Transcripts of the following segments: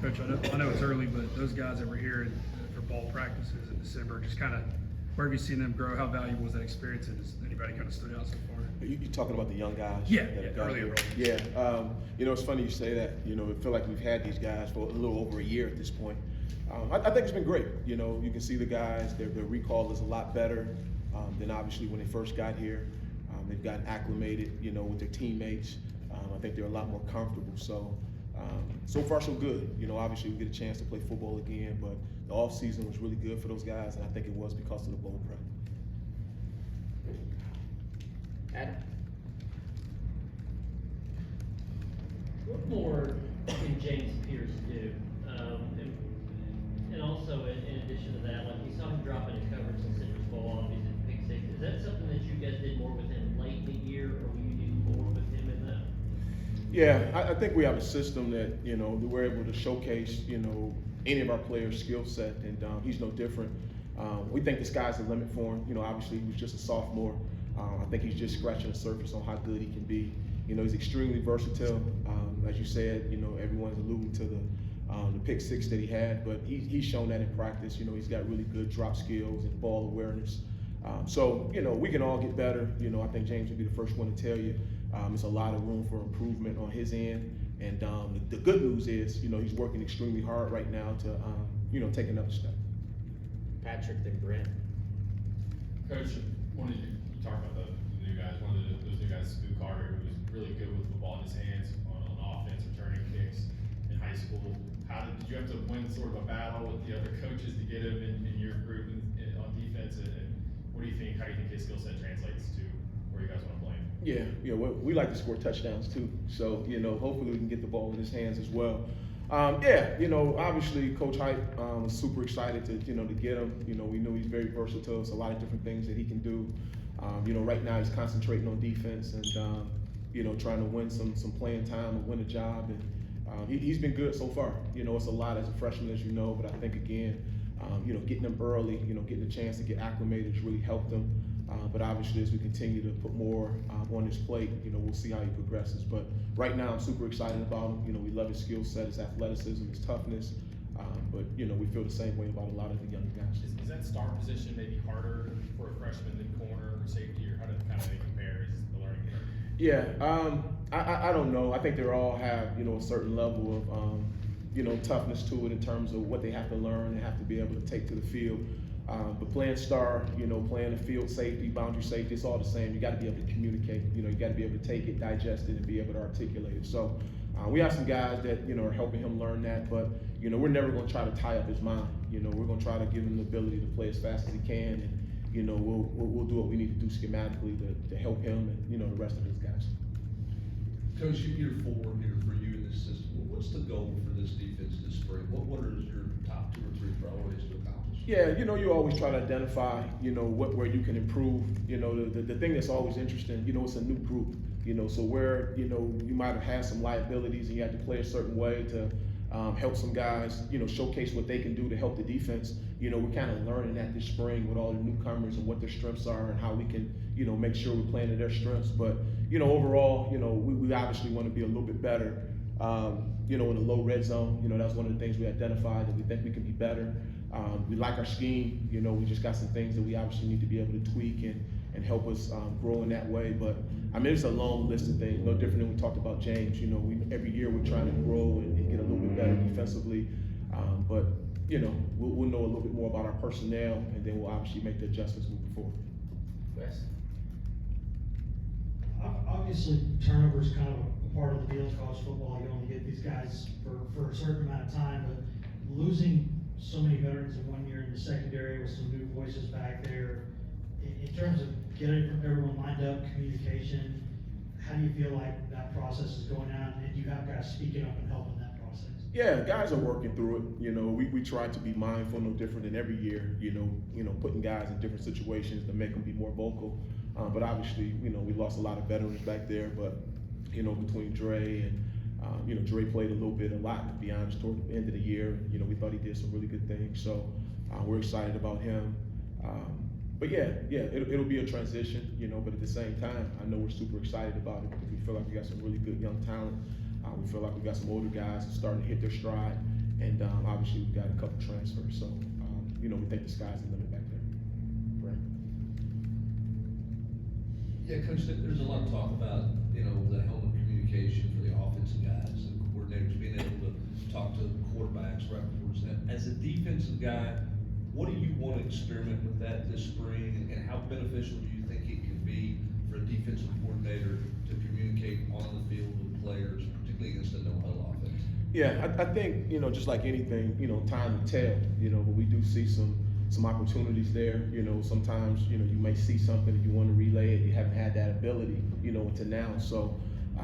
Coach, I know it's early, but those guys that were here for ball practices in December, just kind of where have you seen them grow? How valuable was that experience? And has anybody kind of stood out so far? You talking about the young guys? Yeah, early enrollments. Yeah, it's funny you say that. I feel like we've had these guys for a little over a year at this point. I think it's been great. You can see the guys, their recall is a lot better than obviously when they first got here. They've gotten acclimated, with their teammates. I think they're a lot more comfortable. So far so good. Obviously we get a chance to play football again, but the off season was really good for those guys, and I think it was because of the bowl prep. Adam? What more can James Pierce do? And also, in addition to that, like we saw him drop into coverage in Citrus Bowl off, he's in pick six. Is that something that you guys did more with him late in the year, or will you do more with him in that? Yeah, I think we have a system that, we're able to showcase, any of our players' skill set, and he's no different. We think the sky's the limit for him. Obviously he was just a sophomore. I think he's just scratching the surface on how good he can be. He's extremely versatile. As you said, everyone's alluding to the pick six that he had, but he's shown that in practice. He's got really good drop skills and ball awareness. We can all get better. I think James would be the first one to tell you there's a lot of room for improvement on his end. And the good news is, he's working extremely hard right now to, take another step. Patrick, then Brent. Coach, you talked about the new guys. One of those new guys, Stu Carter, who was really good with the ball in his hands on offense, returning kicks in high school. Did you have to win sort of a battle with the other coaches to get him in your group on defense? And what do you think? How do you think his skill set translates to where you guys want to play him? Yeah, we like to score touchdowns too. So, hopefully we can get the ball in his hands as well. Obviously Coach Hype was super excited to get him. We knew he's very versatile. It's a lot of different things that he can do. Right now he's concentrating on defense and, trying to win some playing time and win a job. And he's been good so far. It's a lot as a freshman, as you know, but I think again, getting him early, getting a chance to get acclimated has really helped him. But obviously, as we continue to put more on his plate, we'll see how he progresses. But right now, I'm super excited about him. We love his skill set, his athleticism, his toughness. But we feel the same way about a lot of the younger guys. Is that star position maybe harder for a freshman than corner or safety, or how do they compare? Is the learning curve? Yeah, I don't know. I think they all have a certain level of toughness to it in terms of what they have to learn and have to be able to take to the field. But playing star, playing the field safety, boundary safety, it's all the same. You got to be able to communicate. You got to be able to take it, digest it, and be able to articulate it. So we have some guys that are helping him learn that. But we're never going to try to tie up his mind. We're going to try to give him the ability to play as fast as he can, and we'll do what we need to do schematically to help him and the rest of his guys. Coach, year 4 here for you in this system. What's the goal for this defense this spring? What are your top 2 or 3 priorities to accomplish? Yeah, you always try to identify, where you can improve. The thing that's always interesting, it's a new group. So where, you might have had some liabilities and you had to play a certain way to help some guys, showcase what they can do to help the defense. We're kind of learning that this spring with all the newcomers and what their strengths are and how we can, make sure we're playing to their strengths. But, overall, we obviously want to be a little bit better, in the low red zone. That's one of the things we identified that we think we can be better. We like our scheme. We just got some things that we obviously need to be able to tweak and help us grow in that way. But it's a long list of things, no different than we talked about James. Every year we're trying to grow and get a little bit better defensively. But we'll know a little bit more about our personnel, and then we'll obviously make the adjustments moving forward. Wes? Obviously, turnover is kind of a part of the deal in college football. You only get these guys for a certain amount of time, but losing so many veterans in 1 year in the secondary with some new voices back there, in terms of getting everyone lined up, communication, how do you feel like that process is going on, and you have guys speaking up and helping that process? Yeah, guys are working through it. We try to be mindful, no different than every year, putting guys in different situations to make them be more vocal. But obviously, we lost a lot of veterans back there, but, between Dre and, Dre played a lot, to be honest, toward the end of the year. We thought he did some really good things. So we're excited about him. But it'll be a transition, but at the same time, I know we're super excited about it because we feel like we got some really good young talent. We feel like we got some older guys starting to hit their stride, And obviously we've got a couple transfers, so you know, we think the sky's the limit back there. Brent? Yeah, Coach, there's a lot of talk about, you know, the helmet communication for the offensive guys, the coordinators being able to talk to quarterbacks right before the snap. As a defensive guy, what do you want to experiment with that this spring, and how beneficial do you think it can be for a defensive coordinator to communicate on the field with players, particularly against a no-huddle offense? Yeah, I think, you know, just like anything, you know, time will tell, you know, but we do see some opportunities there. You know, sometimes, you know, you may see something and you want to relay it, you haven't had that ability, you know, until now. So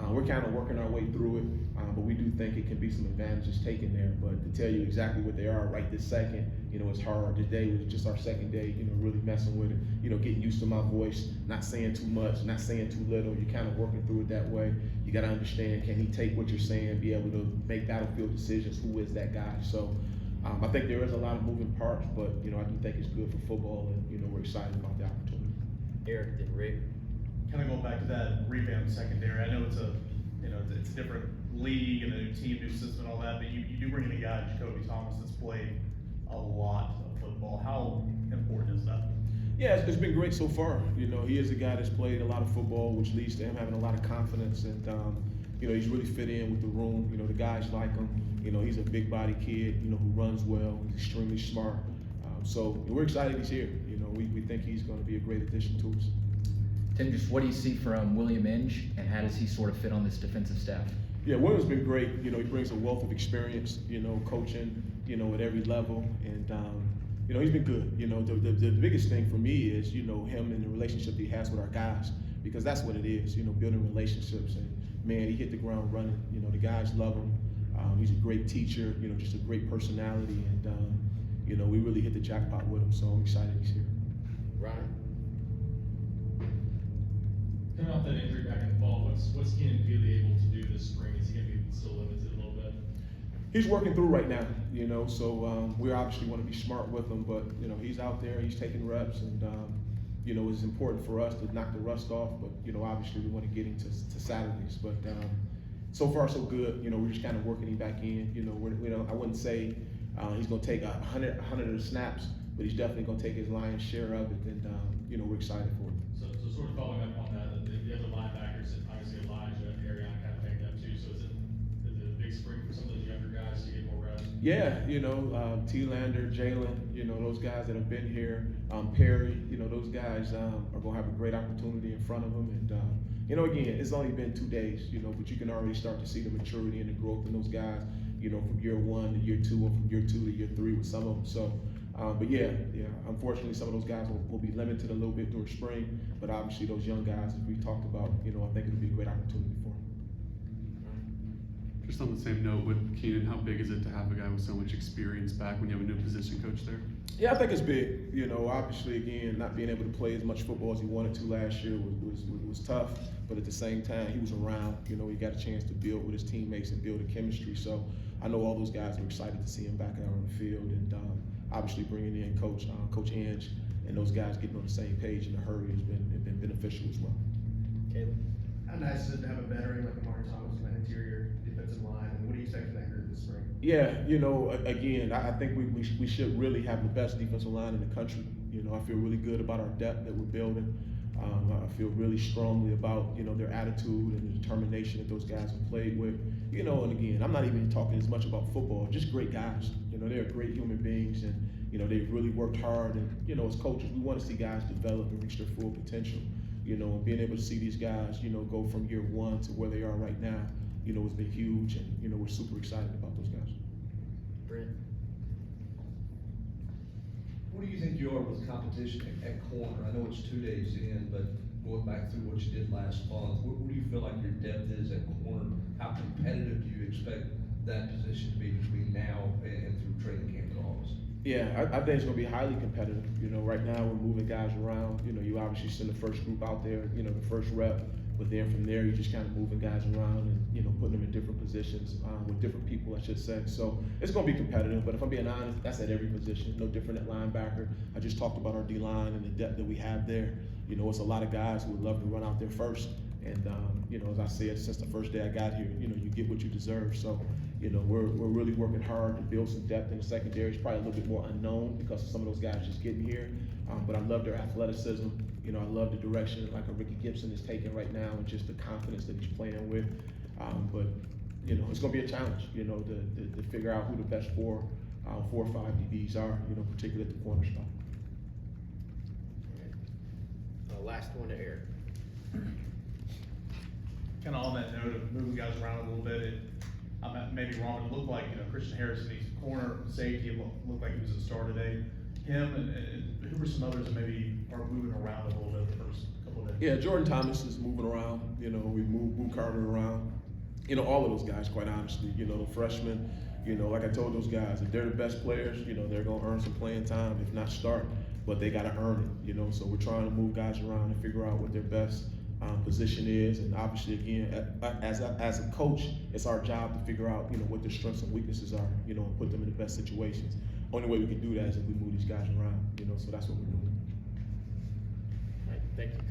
we're kind of working our way through it, but we do think it can be some advantages taken there. But to tell you exactly what they are right this second, you know, it's hard. Today was just our second day, you know, really messing with it, you know, getting used to my voice, not saying too much, not saying too little. You're kind of working through it that way. You got to understand, can he take what you're saying, be able to make battlefield decisions? Who is that guy? So I think there is a lot of moving parts, but, you know, I do think it's good for football, and, you know, we're excited about the opportunity. Eric, then Rick? Kind of going back to that revamped secondary, I know it's a, you know, it's a different league and a new team, new system and all that, but you do bring in a guy, Jacoby Thomas, that's played a lot of football. How important is that? Yeah, it's been great so far. You know, he is a guy that's played a lot of football, which leads to him having a lot of confidence, and you know, he's really fit in with the room. You know, the guys like him. You know, he's a big body kid, you know, who runs well, he's extremely smart. So we're excited he's here. You know, we think he's going to be a great addition to us. Tim, just what do you see from William Inge, and how does he sort of fit on this defensive staff? Yeah, William's been great. You know, he brings a wealth of experience, you know, coaching, you know, at every level. And, you know, he's been good. You know, the biggest thing for me is, you know, him and the relationship that he has with our guys, because that's what it is, you know, building relationships. And, man, he hit the ground running. You know, the guys love him. He's a great teacher, you know, just a great personality. And, you know, we really hit the jackpot with him, so I'm excited he's here. Ryan? Coming off that injury back in the fall, what's Kenan Peely able to do this spring? Is he gonna be still limited a little bit? He's working through right now, you know, so we obviously want to be smart with him, but, you know, he's out there, he's taking reps, and, you know, it's important for us to knock the rust off, but, you know, obviously we want to get him to Saturdays, but so far so good. You know, we're just kind of working him back in. You know, I wouldn't say he's going to take 100 of the snaps, but he's definitely going to take his lion's share of it, and, you know, we're excited for him. So sort of following up on that, the other linebackers, obviously Elijah, Arion kind of picked up too, so is it a big spring for some of those younger guys to get more reps? Yeah, you know, T-Lander, Jalen, you know, those guys that have been here, Perry, you know, those guys are going to have a great opportunity in front of them. And, you know, again, it's only been 2 days, you know, but you can already start to see the maturity and the growth in those guys, you know, from year 1 to year 2, and from year 2 to year 3 with some of them. So, but yeah, unfortunately, some of those guys will be limited a little bit during spring, but obviously those young guys, as we talked about, you know, I think it'll be a great opportunity for them. Just on the same note with Kenan, how big is it to have a guy with so much experience back when you have a new position coach there? Yeah, I think it's big. You know, obviously, again, not being able to play as much football as he wanted to last year was tough. But at the same time, he was around. You know, he got a chance to build with his teammates and build a chemistry. So I know all those guys are excited to see him back out on the field. And obviously, bringing in Coach Inge and those guys getting on the same page in a hurry has been beneficial as well. Caleb? How nice is it to have a veteran like Amari Thomas in that interior defensive line, and what do you expect from that group this spring? Yeah, you know, again, I think we should really have the best defensive line in the country. You know, I feel really good about our depth that we're building. I feel really strongly about, you know, their attitude and the determination that those guys have played with. You know, and again, I'm not even talking as much about football, just great guys. You know, they're great human beings, and, you know, they've really worked hard. And, you know, as coaches, we want to see guys develop and reach their full potential. You know, and being able to see these guys, you know, go from year 1 to where they are right now, you know, has been huge, and, you know, we're super excited about those guys. Brent? What do you think you are with competition at corner? I know it's 2 days in, but going back through what you did last month, what do you feel like your depth is at corner? How competitive do you expect that position to be between now and through training camp and August? Yeah, I think it's going to be highly competitive. You know, right now we're moving guys around. You know, you obviously send the first group out there, you know, the first rep, but then from there you're just kind of moving guys around and, you know, putting them in different positions with different people, I should say. So it's going to be competitive, but if I'm being honest, that's at every position. No different at linebacker. I just talked about our D-line and the depth that we have there. You know, it's a lot of guys who would love to run out there first. And, you know, as I said, since the first day I got here, you know, you get what you deserve. So, you know, we're really working hard to build some depth in the secondary. It's probably a little bit more unknown because some of those guys just getting here. But I love their athleticism. You know, I love the direction like a Ricky Gibson is taking right now and just the confidence that he's playing with. But, you know, it's gonna be a challenge, you know, to figure out who the best four or five DBs are, you know, particularly at the corner spot. Last one to Eric. Kind of on that note of moving guys around a little bit, I may be wrong, but it looked like, you know, Christian Harrison, he's corner safety, looked like he was at the start today. Him and who were some others that maybe are moving around a little bit the first couple of days? Yeah, Jordan Thomas is moving around, you know, we moved Carter around. You know, all of those guys, quite honestly, you know, the freshmen, you know, like I told those guys, if they're the best players, you know, they're gonna earn some playing time, if not start, but they gotta earn it, you know, so we're trying to move guys around and figure out what their best position is, and obviously, again, as a coach, it's our job to figure out, you know, what their strengths and weaknesses are, you know, and put them in the best situations. Only way we can do that is if we move these guys around, you know, so that's what we're doing. All right, thank you.